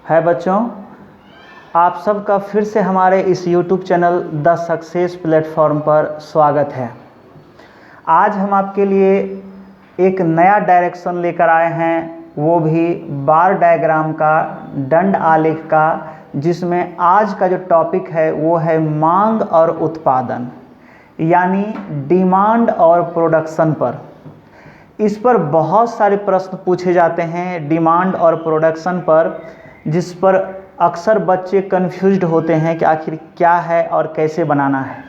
है बच्चों, आप सबका फिर से हमारे इस YouTube channel the success platform पर स्वागत है। आज हम आपके लिए एक नया डायरेक्शन लेकर आए हैं, वो भी बार डायग्राम का, दंड आलेख का, जिसमें आज का जो टॉपिक है वो है मांग और उत्पादन, यानी डिमांड और प्रोडक्शन पर। इस पर बहुत सारे प्रश्न पूछे जाते हैं डिमांड और प्रोडक्शन पर, जिस पर अक्सर बच्चे कंफ्यूज्ड होते हैं कि आखिर क्या है और कैसे बनाना है।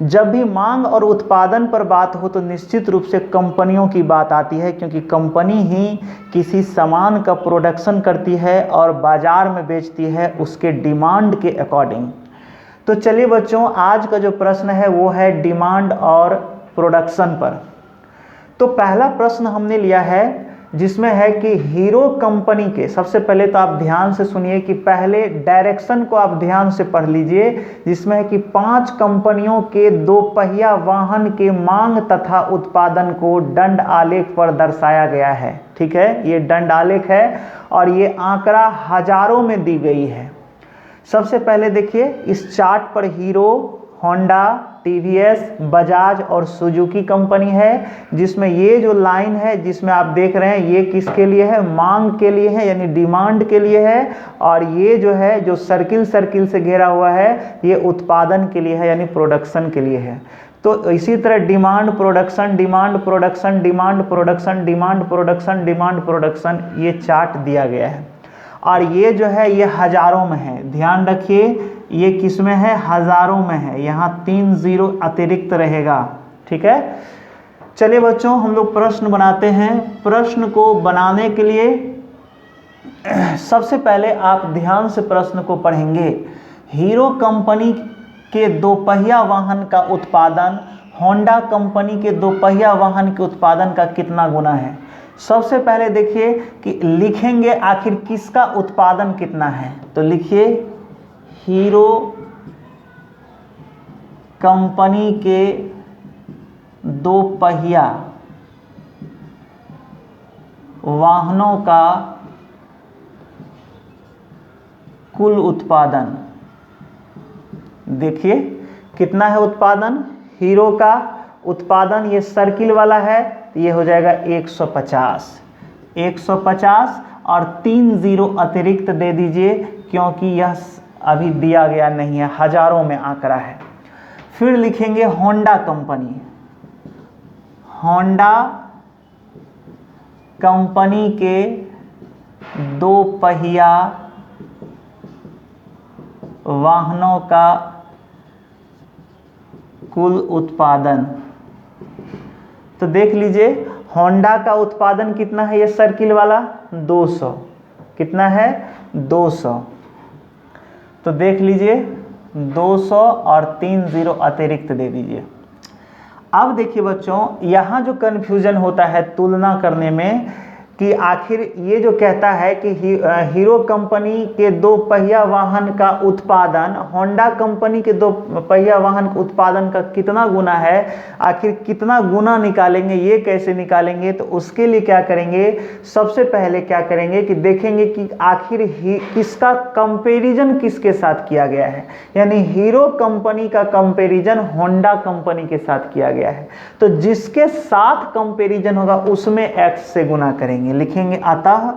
जब भी मांग और उत्पादन पर बात हो तो निश्चित रूप से कंपनियों की बात आती है, क्योंकि कंपनी ही किसी सामान का प्रोडक्शन करती है और बाज़ार में बेचती है उसके डिमांड के अकॉर्डिंग। तो चलिए बच्चों, आज का जो प्रश्न है वो है डिमांड और प्रोडक्शन पर। तो पहला प्रश्न हमने लिया है जिसमें है कि हीरो कंपनी के, सबसे पहले तो आप ध्यान से सुनिए कि पहले डायरेक्शन को आप ध्यान से पढ़ लीजिए, जिसमें है कि 5 कंपनियों के 2 पहिया वाहन के मांग तथा उत्पादन को दंड आलेख पर दर्शाया गया है। ठीक है, ये दंड आलेख है और ये आंकड़ा हजारों में दी गई है। सबसे पहले देखिए इस चार्ट पर हीरो, होंडा, टीवीएस, बजाज और सुजुकी कंपनी है, जिसमें ये जो लाइन है जिसमें आप देख रहे हैं ये किसके लिए है, मांग के लिए है, यानी डिमांड के लिए है, और ये जो है जो सर्किल से घेरा हुआ है ये उत्पादन के लिए है, यानी प्रोडक्शन के लिए है। तो इसी तरह demand production, demand production, demand production, demand production, demand production, ये चार्ट दिया गया है और ये जो है ये हजारों में है। ध्यान रखिए ये किस में है, हजारों में है, यहाँ 3 जीरो अतिरिक्त रहेगा। ठीक है, चलिए बच्चों हम लोग प्रश्न बनाते हैं। प्रश्न को बनाने के लिए सबसे पहले आप ध्यान से प्रश्न को पढ़ेंगे। हीरो कंपनी के 2 पहिया वाहन का उत्पादन होंडा कंपनी के 2 पहिया वाहन के उत्पादन का कितना गुना है। सबसे पहले देखिए कि लिखेंगे आखिर किसका उत्पादन कितना है, तो लिखिए हीरो कंपनी के 2 पहिया वाहनों का कुल उत्पादन। देखिए कितना है उत्पादन, हीरो का उत्पादन ये सर्किल वाला है, ये हो जाएगा 150 और 3 जीरो अतिरिक्त दे दीजिए, क्योंकि यह अभी दिया गया नहीं है, हजारों में आंकड़ा है। फिर लिखेंगे होंडा कंपनी, होंडा कंपनी के 2 पहिया वाहनों का कुल उत्पादन। तो देख लीजिए होंडा का उत्पादन कितना है, ये सर्किल वाला 200, कितना है 200। तो देख लीजिए 200 और 3 जीरो अतिरिक्त दे दीजिए। अब देखिए बच्चों यहाँ जो कन्फ्यूजन होता है तुलना करने में कि आखिर ये जो कहता है कि हीरो कंपनी के 2 पहिया वाहन का उत्पादन होंडा कंपनी के 2 पहिया वाहन के उत्पादन का कितना गुना है, आखिर कितना गुना निकालेंगे, ये कैसे निकालेंगे। तो उसके लिए क्या करेंगे, सबसे पहले क्या करेंगे कि देखेंगे कि आखिर किसका कंपैरिजन किसके साथ किया गया है, यानी हीरो कंपनी का कंपैरिजन होंडा कंपनी के साथ किया गया है। तो जिसके साथ कंपैरिजन होगा उसमें एक्स से गुना करेंगे। लिखेंगे अतः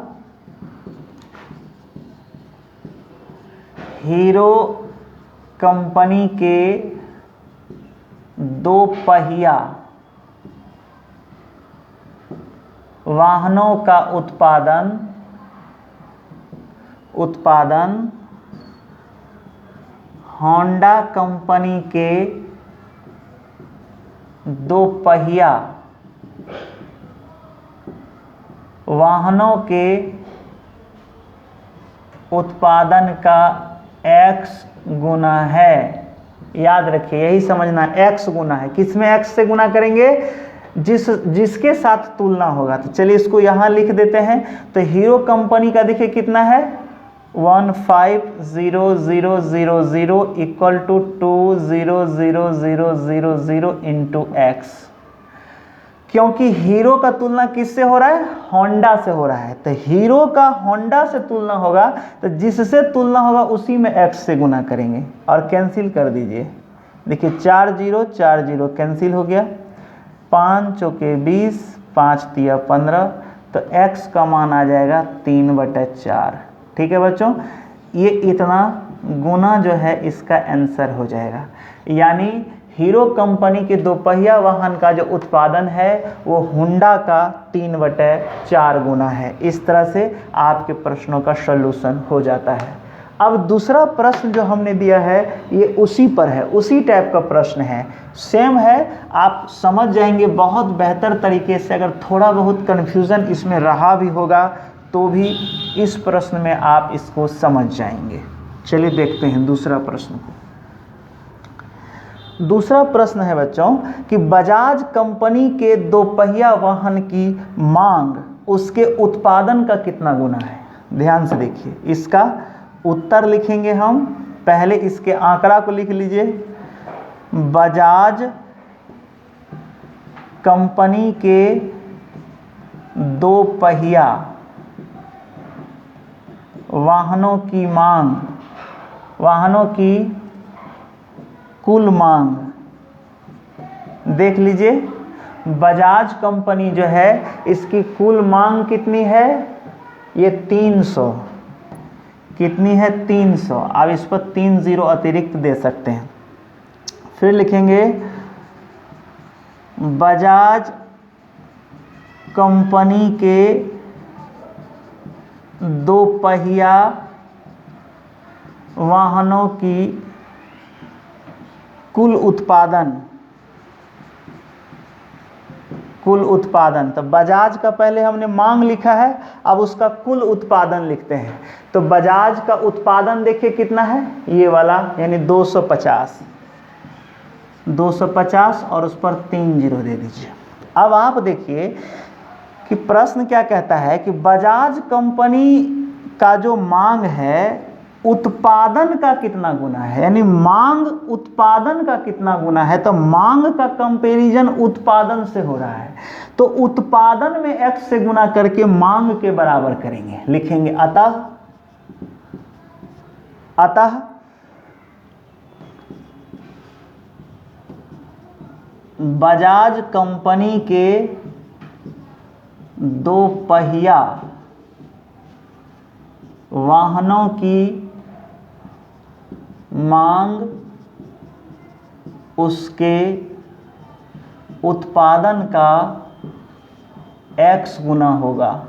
हीरो कंपनी के 2 पहिया वाहनों का उत्पादन होंडा कंपनी के 2 पहिया वाहनों के उत्पादन का x गुना है। याद रखिए यही समझना, x गुना है। किसमें x से गुना करेंगे, जिसके साथ तुलना होगा। तो चलिए इसको यहाँ लिख देते हैं। तो हीरो कंपनी का देखिए कितना है 15000 इक्वल टू 200000 इंटू x। क्योंकि हीरो का तुलना किससे हो रहा है, होंडा से हो रहा है, तो हीरो का होंडा से तुलना होगा तो जिससे तुलना होगा उसी में एक्स से गुना करेंगे और कैंसिल कर दीजिए। देखिए 4 0 4 0 कैंसिल हो गया, 5 चौके 20, 5 तिया 15, तो x का मान आ जाएगा 3/4। ठीक है बच्चों, ये इतना गुना जो है इसका आंसर हो जाएगा। यानी हीरो कंपनी के दोपहिया वाहन का जो उत्पादन है वो होंडा का 3/4 गुना है। इस तरह से आपके प्रश्नों का सॉल्यूशन हो जाता है। अब दूसरा प्रश्न जो हमने दिया है ये उसी पर है, उसी टाइप का प्रश्न है, सेम है, आप समझ जाएंगे बहुत बेहतर तरीके से। अगर थोड़ा बहुत कन्फ्यूज़न इसमें रहा भी होगा तो भी इस प्रश्न में आप इसको समझ जाएंगे। चलिए देखते हैं दूसरा प्रश्न को। दूसरा प्रश्न है बच्चों कि बजाज कंपनी के दोपहिया वाहन की मांग उसके उत्पादन का कितना गुना है। ध्यान से देखिए, इसका उत्तर लिखेंगे हम, पहले इसके आंकड़ा को लिख लीजिए। बजाज कंपनी के दोपहिया वाहनों की मांग, वाहनों की कुल मांग देख लीजिए। बजाज कंपनी जो है इसकी कुल मांग कितनी है, ये 300, कितनी है 300। अब इस पर 3 0 अतिरिक्त दे सकते हैं। फिर लिखेंगे बजाज कंपनी के दोपहिया वाहनों की कुल उत्पादन, कुल उत्पादन। तो बजाज का पहले हमने मांग लिखा है, अब उसका कुल उत्पादन लिखते हैं। तो बजाज का उत्पादन देखिए कितना है, ये वाला, यानी 250, 250 और उस पर 3 0 दे दीजिए। अब आप देखिए कि प्रश्न क्या कहता है कि बजाज कंपनी का जो मांग है उत्पादन का कितना गुना है, यानी मांग उत्पादन का कितना गुना है। तो मांग का कंपैरिजन उत्पादन से हो रहा है, तो उत्पादन में x से गुना करके मांग के बराबर करेंगे, लिखेंगे अतः बजाज कंपनी के दोपहिया वाहनों की मांग उसके उत्पादन का x गुना होगा।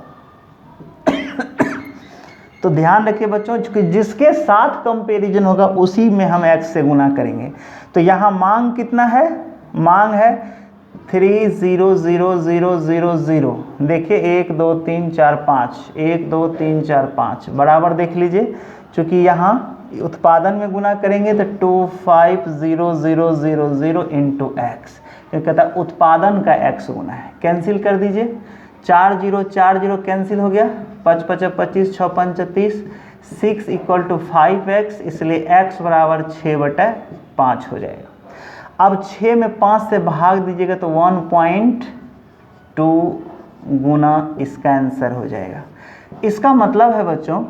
तो ध्यान रखिए बच्चों कि जिसके साथ कंपैरिजन होगा उसी में हम x से गुना करेंगे। तो यहाँ मांग कितना है, मांग है 3 0 0 0 0 0। देखिए 1 2 3 4 5, 1 2 3 4 5 बराबर देख लीजिए। चूँकि यहाँ उत्पादन में गुना करेंगे तो 2 5 0 0 0 0 इंटू एक्स, ये कहता है उत्पादन का x गुना है। कैंसिल कर दीजिए, 4 0 4 0 कैंसिल हो गया, 5 5 25 6 5 30, 6 = 5x, इसलिए x बराबर 6/5 हो जाएगा। अब 6 में 5 से भाग दीजिएगा तो 1.2 गुना इसका आंसर हो जाएगा। इसका मतलब है बच्चों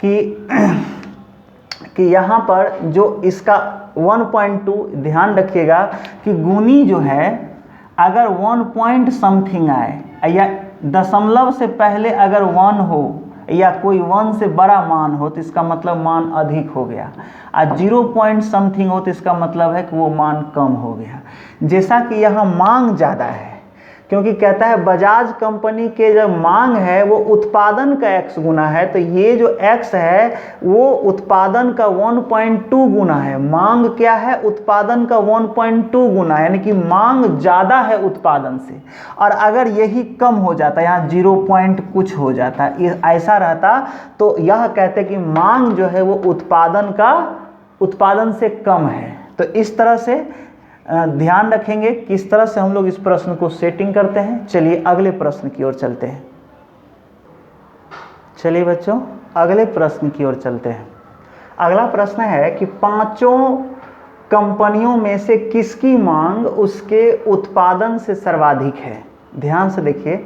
कि यहाँ पर जो इसका 1.2, ध्यान रखिएगा कि गुनी जो है अगर 1 पॉइंट समथिंग आए या दशमलव से पहले अगर 1 हो या कोई 1 से बड़ा मान हो तो इसका मतलब मान अधिक हो गया, और 0 पॉइंट समथिंग हो तो इसका मतलब है कि वो मान कम हो गया। जैसा कि यहाँ मांग ज़्यादा है, क्योंकि कहता है बजाज कंपनी के जो मांग है वो उत्पादन का x गुना है, तो ये जो x है वो उत्पादन का 1.2 गुना है। मांग क्या है, उत्पादन का 1.2 गुना है, यानी कि मांग ज़्यादा है उत्पादन से। और अगर यही कम हो जाता, यहाँ 0 पॉइंट कुछ हो जाता, ऐसा रहता, तो यह कहते कि मांग जो है वो उत्पादन से कम है। तो इस तरह से ध्यान रखेंगे किस तरह से हम लोग इस प्रश्न को सेटिंग करते हैं। चलिए अगले प्रश्न की ओर चलते हैं। चलिए बच्चों अगले प्रश्न की ओर चलते हैं। अगला प्रश्न है कि पांचों कंपनियों में से किसकी मांग उसके उत्पादन से सर्वाधिक है। ध्यान से देखिए,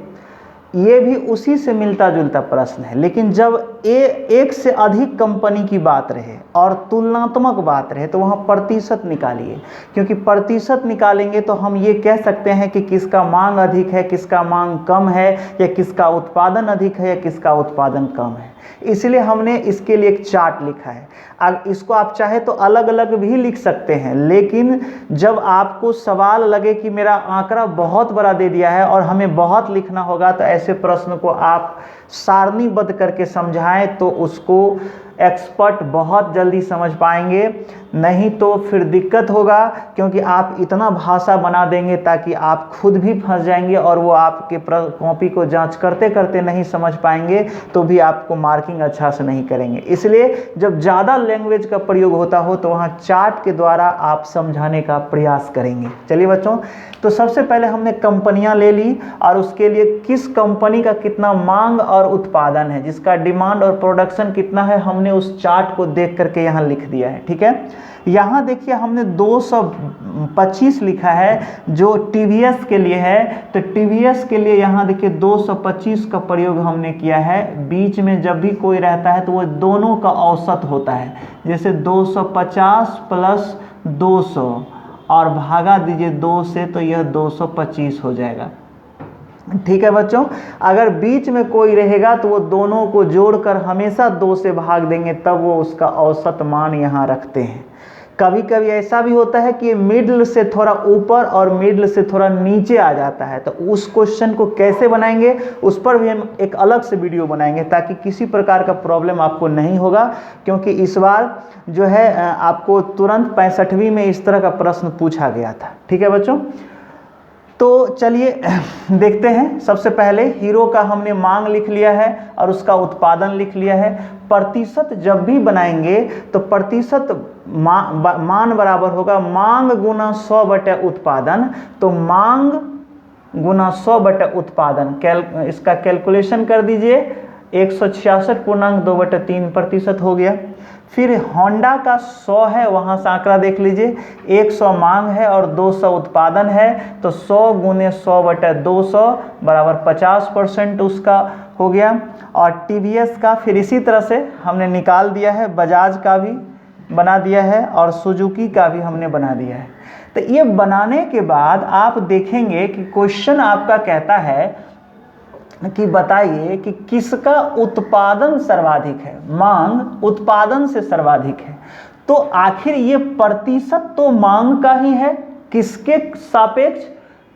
ये भी उसी से मिलता जुलता प्रश्न है, लेकिन जब एक से अधिक कंपनी की बात रहे और तुलनात्मक बात रहे तो वहाँ प्रतिशत निकालिए, क्योंकि प्रतिशत निकालेंगे तो हम ये कह सकते हैं कि किसका मांग अधिक है, किसका मांग कम है, या किसका उत्पादन अधिक है या किसका उत्पादन कम है। इसलिए हमने इसके लिए एक चार्ट लिखा है। अब इसको आप चाहे तो अलग अलग भी लिख सकते हैं, लेकिन जब आपको सवाल लगे कि मेरा आंकड़ा बहुत बड़ा दे दिया है और हमें बहुत लिखना होगा, तो ऐसे प्रश्न को आप सारणीबद्ध करके समझाएं तो उसको एक्सपर्ट बहुत जल्दी समझ पाएंगे, नहीं तो फिर दिक्कत होगा, क्योंकि आप इतना भाषा बना देंगे ताकि आप खुद भी फंस जाएंगे और वो आपके कॉपी को जांच करते करते नहीं समझ पाएंगे तो भी आपको मार्किंग अच्छा से नहीं करेंगे। इसलिए जब ज़्यादा लैंग्वेज का प्रयोग होता हो तो वहाँ चार्ट के द्वारा आप समझाने का प्रयास करेंगे। चलिए बच्चों, तो सबसे पहले हमने कंपनियां ले ली और उसके लिए किस कंपनी का कितना मांग और उत्पादन है, जिसका डिमांड और प्रोडक्शन कितना है, हमने उस चार्ट को देख करके यहाँ लिख दिया है। ठीक है, यहाँ देखिए हमने 225 लिखा है जो टीवीएस के लिए है, तो टीवीएस के लिए यहाँ देखिए 225 का प्रयोग हमने किया है। बीच में जब भी कोई रहता है तो वो दोनों का औसत होता है, जैसे 250 प्लस 200 और भागा दीजिए 2 से, तो यह 225 हो जाएगा। ठीक है बच्चों, अगर बीच में कोई रहेगा तो वो दोनों को जोड़कर हमेशा 2 से भाग देंगे, तब वो उसका औसत मान यहाँ रखते हैं। कभी कभी ऐसा भी होता है कि मिडल से थोड़ा ऊपर और मिडल से थोड़ा नीचे आ जाता है, तो उस क्वेश्चन को कैसे बनाएंगे उस पर भी हम एक अलग से वीडियो बनाएंगे, ताकि किसी प्रकार का प्रॉब्लम आपको नहीं होगा, क्योंकि इस बार जो है आपको तुरंत 65वीं में इस तरह का प्रश्न पूछा गया था। ठीक है बच्चों, तो चलिए देखते हैं। सबसे पहले हीरो का हमने मांग लिख लिया है और उसका उत्पादन लिख लिया है। प्रतिशत जब भी बनाएंगे तो प्रतिशत मान बराबर होगा मांग गुना 100 बटे उत्पादन, तो मांग गुना 100 बटे उत्पादन, इसका कैलकुलेशन कर दीजिए, 166.2/3% हो गया। फिर होंडा का 100 है, वहाँ से आंकड़ा देख लीजिए, 100 मांग है और 200 उत्पादन है, तो 100 गुने 100/200 बराबर 50% उसका हो गया। और टीवीएस का फिर इसी तरह से हमने निकाल दिया है, बजाज का भी बना दिया है और सुजुकी का भी हमने बना दिया है। तो ये बनाने के बाद आप देखेंगे कि क्वेश्चन आपका कहता है कि बताइए कि किसका उत्पादन सर्वाधिक है, मांग उत्पादन से सर्वाधिक है। तो आखिर ये प्रतिशत तो मांग का ही है, किसके सापेक्ष,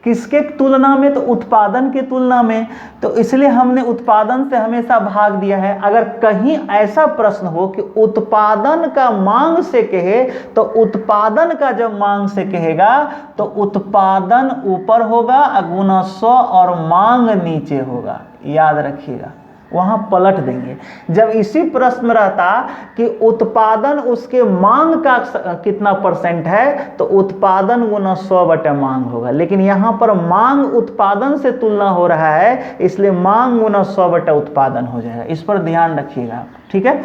किसके तुलना में, तो उत्पादन के तुलना में, तो इसलिए हमने उत्पादन से हमेशा भाग दिया है। अगर कहीं ऐसा प्रश्न हो कि उत्पादन का मांग से कहे, तो उत्पादन का जब मांग से कहेगा तो उत्पादन ऊपर होगा गुना 100 और मांग नीचे होगा, याद रखिएगा, वहां पलट देंगे। जब इसी प्रश्न रहता कि उत्पादन उसके मांग का कितना % है, तो उत्पादन गुना 100 बटे मांग होगा, लेकिन यहां पर मांग उत्पादन से तुलना हो रहा है, इसलिए मांग गुना 100 बटे उत्पादन हो जाएगा। इस पर ध्यान रखिएगा। ठीक है,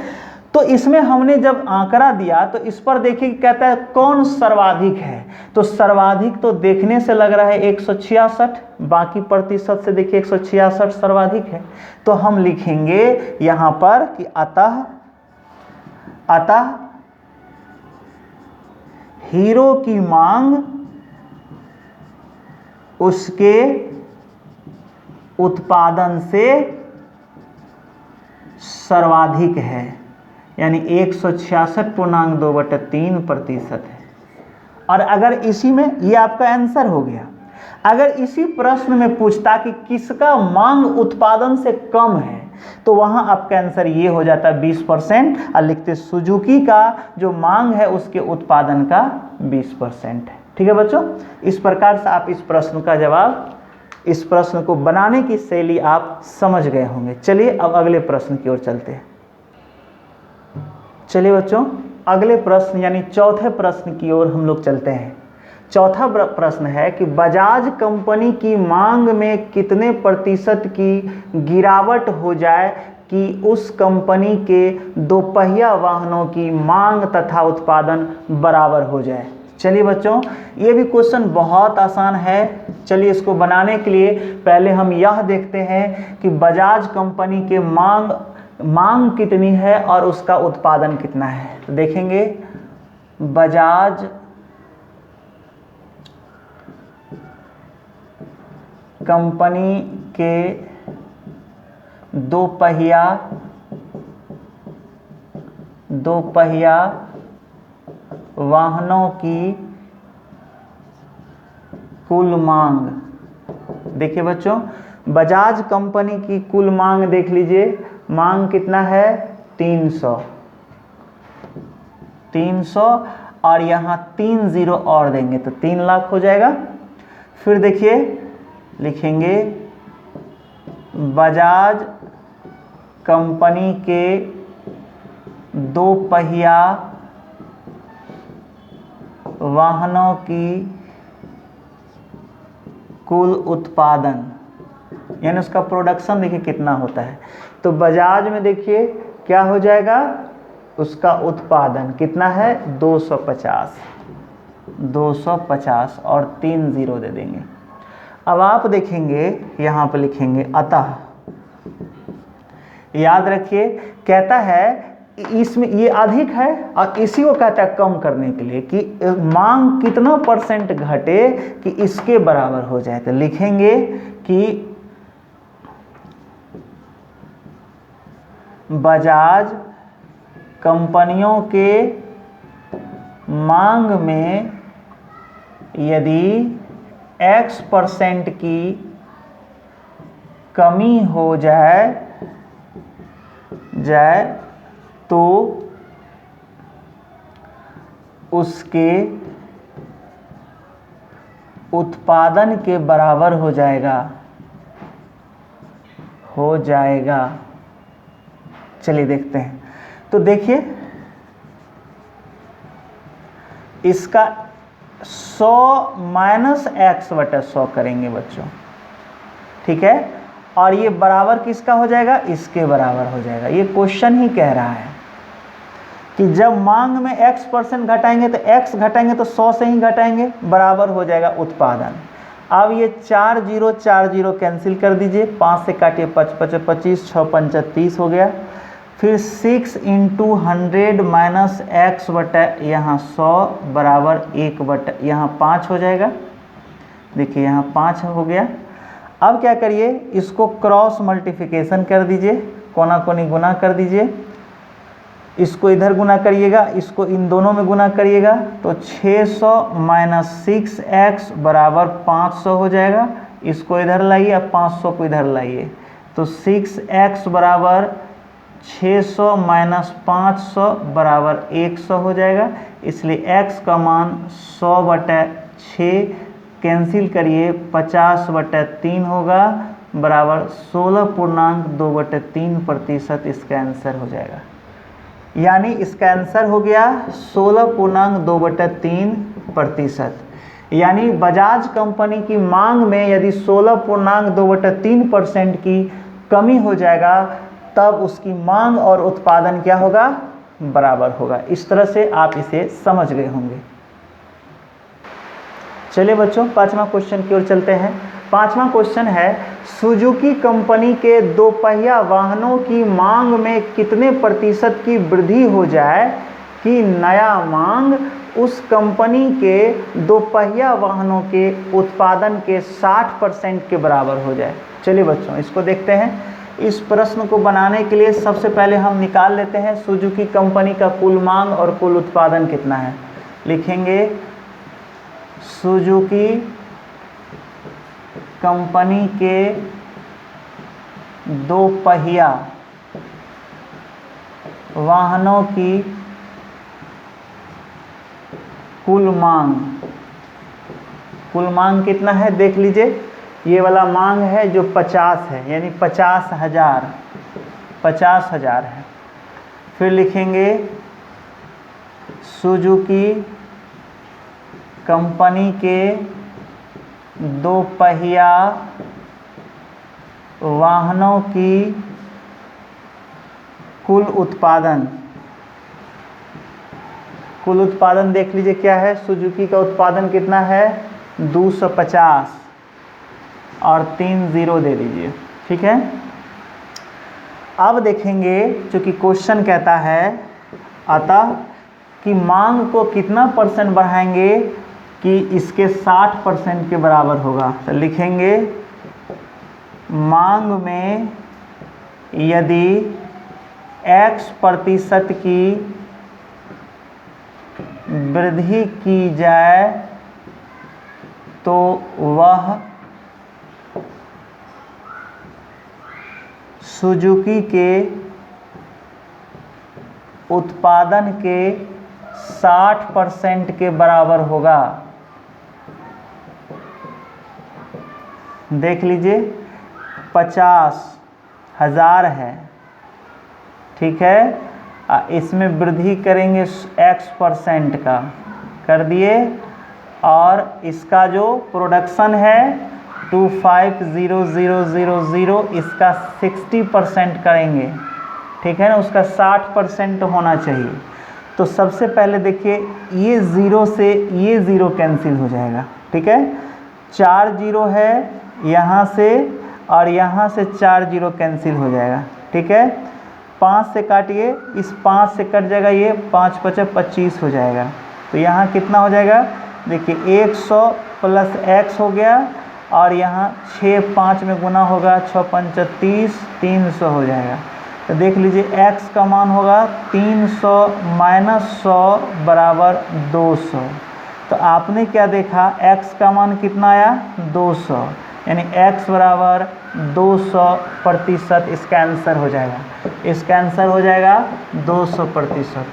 तो इसमें हमने जब आंकड़ा दिया तो इस पर देखिए कहता है कौन सर्वाधिक है, तो सर्वाधिक तो देखने से लग रहा है 166, बाकी प्रतिशत से देखिए 166 सर्वाधिक है। तो हम लिखेंगे यहाँ पर कि अतः हीरो की मांग उसके उत्पादन से सर्वाधिक है, यानी 166.2/3% है। और अगर इसी में, ये आपका आंसर हो गया। अगर इसी प्रश्न में पूछता कि किसका मांग उत्पादन से कम है, तो वहां आपका आंसर ये हो जाता 20%, और लिखते सुजुकी का जो मांग है उसके उत्पादन का 20% है। ठीक है बच्चों, इस प्रकार से आप इस प्रश्न का जवाब, इस प्रश्न को बनाने की शैली आप समझ गए होंगे। चलिए अब अगले प्रश्न की ओर चलते हैं। चलिए बच्चों, अगले प्रश्न यानी चौथे प्रश्न की ओर हम लोग चलते हैं। चौथा प्रश्न है कि बजाज कंपनी की मांग में कितने प्रतिशत की गिरावट हो जाए कि उस कंपनी के दोपहिया वाहनों की मांग तथा उत्पादन बराबर हो जाए। चलिए बच्चों, ये भी क्वेश्चन बहुत आसान है। चलिए इसको बनाने के लिए पहले हम यह देखते हैं कि बजाज कंपनी के मांग कितनी है और उसका उत्पादन कितना है। तो देखेंगे बजाज कंपनी के दो पहिया वाहनों की कुल मांग। देखिए बच्चों, बजाज कंपनी की कुल मांग देख लीजिए, मांग कितना है 300 और यहाँ 3 जीरो और देंगे तो 3 लाख हो जाएगा। फिर देखिए लिखेंगे बजाज कंपनी के दो पहिया वाहनों की कुल उत्पादन, यानी उसका प्रोडक्शन देखिए कितना होता है। तो बजाज में देखिए क्या हो जाएगा, उसका उत्पादन कितना है 250 और 3 जीरो दे देंगे। अब आप देखेंगे यहाँ पर लिखेंगे अतः, याद रखिए कहता है इसमें ये अधिक है और इसी को कहता है कम करने के लिए कि मांग कितना % घटे कि इसके बराबर हो जाए। तो लिखेंगे कि बजाज कंपनियों के मांग में यदि X% की कमी हो जाए तो उसके उत्पादन के बराबर हो जाएगा। चलिए देखते हैं। तो देखिए इसका 100 माइनस X/100 करेंगे बच्चों, ठीक है, और ये बराबर किसका हो जाएगा, इसके बराबर हो जाएगा। ये क्वेश्चन ही कह रहा है कि जब मांग में X% घटाएंगे तो X घटाएंगे तो 100 से ही घटाएंगे, बराबर हो जाएगा उत्पादन। अब ये 4 जीरो कैंसिल कर दीजिए, 5 से काटिए 5 25, 6 पंचा 30 हो गया। फिर 6 × 100 माइनस X बटा यहाँ 100 बराबर 1 बटा यहाँ 5 हो जाएगा। देखिए यहाँ 5 हो गया। अब क्या करिए, इसको क्रॉस मल्टीप्लिकेशन कर दीजिए, कोना कोनी गुना कर दीजिए, इसको इधर गुना करिएगा, इसको इन दोनों में गुना करिएगा तो 600 माइनस 6x बराबर 500 हो जाएगा। इसको इधर लाइए, अब 500 को इधर लाइए तो 6x बराबर 600 माइनस 500 बराबर 100 हो जाएगा। इसलिए x का मान 100/6 कैंसिल करिए, 50/3 होगा बराबर 16.2/3% इसका आंसर हो जाएगा। यानी इसका आंसर हो गया 16.2/3%। यानी बजाज कंपनी की मांग में यदि 16.2/3% की कमी हो जाएगा तब उसकी मांग और उत्पादन क्या होगा, बराबर होगा। इस तरह से आप इसे समझ गए होंगे। चलिए बच्चों, 5वां क्वेश्चन की ओर चलते हैं। 5वां क्वेश्चन है, सुजुकी कंपनी के दोपहिया वाहनों की मांग में कितने % की वृद्धि हो जाए कि नया मांग उस कंपनी के दोपहिया वाहनों के उत्पादन के 60% के बराबर हो जाए। चलिए बच्चों इसको देखते हैं। इस प्रश्न को बनाने के लिए सबसे पहले हम निकाल लेते हैं सुजुकी कंपनी का कुल मांग और कुल उत्पादन कितना है। लिखेंगे सुजुकी कंपनी के दोपहिया वाहनों की कुल मांग कितना है देख लीजिए। ये वाला मांग है जो 50 है, यानी 50,000 है। फिर लिखेंगे सुजुकी कंपनी के दोपहिया वाहनों की कुल उत्पादन कुल उत्पादन देख लीजिए क्या है, सुजुकी का उत्पादन कितना है 250 और 3 0 दे दीजिए, ठीक है। अब देखेंगे चूँकि क्वेश्चन कहता है अतः कि मांग को कितना परसेंट बढ़ाएंगे कि इसके 60% के बराबर होगा, तो लिखेंगे मांग में यदि X% की वृद्धि की जाए तो वह सुजुकी के उत्पादन के 60% के बराबर होगा। देख लीजिए 50,000 है, ठीक है, इसमें वृद्धि करेंगे X% का कर दिए, और इसका जो प्रोडक्शन है 250000 इसका 60% करेंगे, ठीक है ना, उसका 60% होना चाहिए। तो सबसे पहले देखिए ये 0 से ये 0 कैंसिल हो जाएगा, ठीक है, 4 0 है यहाँ से और यहाँ से 4 0 कैंसिल हो जाएगा, ठीक है। 5 से काटिए, इस 5 से कट जाएगा, ये 5 5 25 हो जाएगा। तो यहाँ कितना हो जाएगा, देखिए 100 प्लस x हो गया, और यहाँ 6 5 में गुना होगा, 6 5 30, 300 हो जाएगा। तो देख लीजिए x का मान होगा 300 माइनस 100 बराबर 200। तो आपने क्या देखा, x का मान कितना आया 200, यानी x बराबर 200%, इसका आंसर हो जाएगा, इसका आंसर हो जाएगा 200%।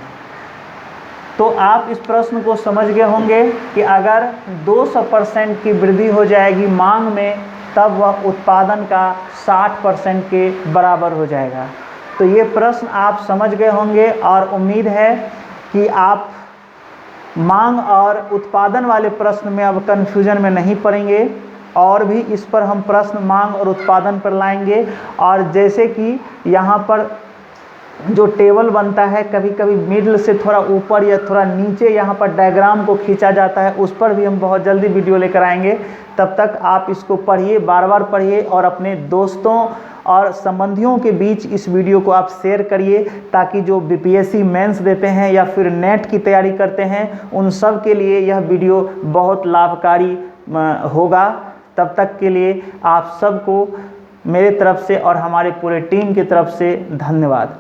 तो आप इस प्रश्न को समझ गए होंगे कि अगर 200% की वृद्धि हो जाएगी मांग में, तब वह उत्पादन का 60% के बराबर हो जाएगा। तो ये प्रश्न आप समझ गए होंगे, और उम्मीद है कि आप मांग और उत्पादन वाले प्रश्न में अब कन्फ्यूजन में नहीं पड़ेंगे, और भी इस पर हम प्रश्न मांग और उत्पादन पर लाएंगे। और जैसे कि यहाँ पर जो टेबल बनता है, कभी कभी मिडल से थोड़ा ऊपर या थोड़ा नीचे यहाँ पर डायग्राम को खींचा जाता है, उस पर भी हम बहुत जल्दी वीडियो लेकर आएंगे। तब तक आप इसको पढ़िए, बार बार पढ़िए, और अपने दोस्तों और संबंधियों के बीच इस वीडियो को आप शेयर करिए, ताकि जो बीपीएससी मेंस देते हैं या फिर नेट की तैयारी करते हैं, उन सब के लिए यह वीडियो बहुत लाभकारी होगा। तब तक के लिए आप सबको मेरे तरफ से और हमारे पूरे टीम की तरफ से धन्यवाद।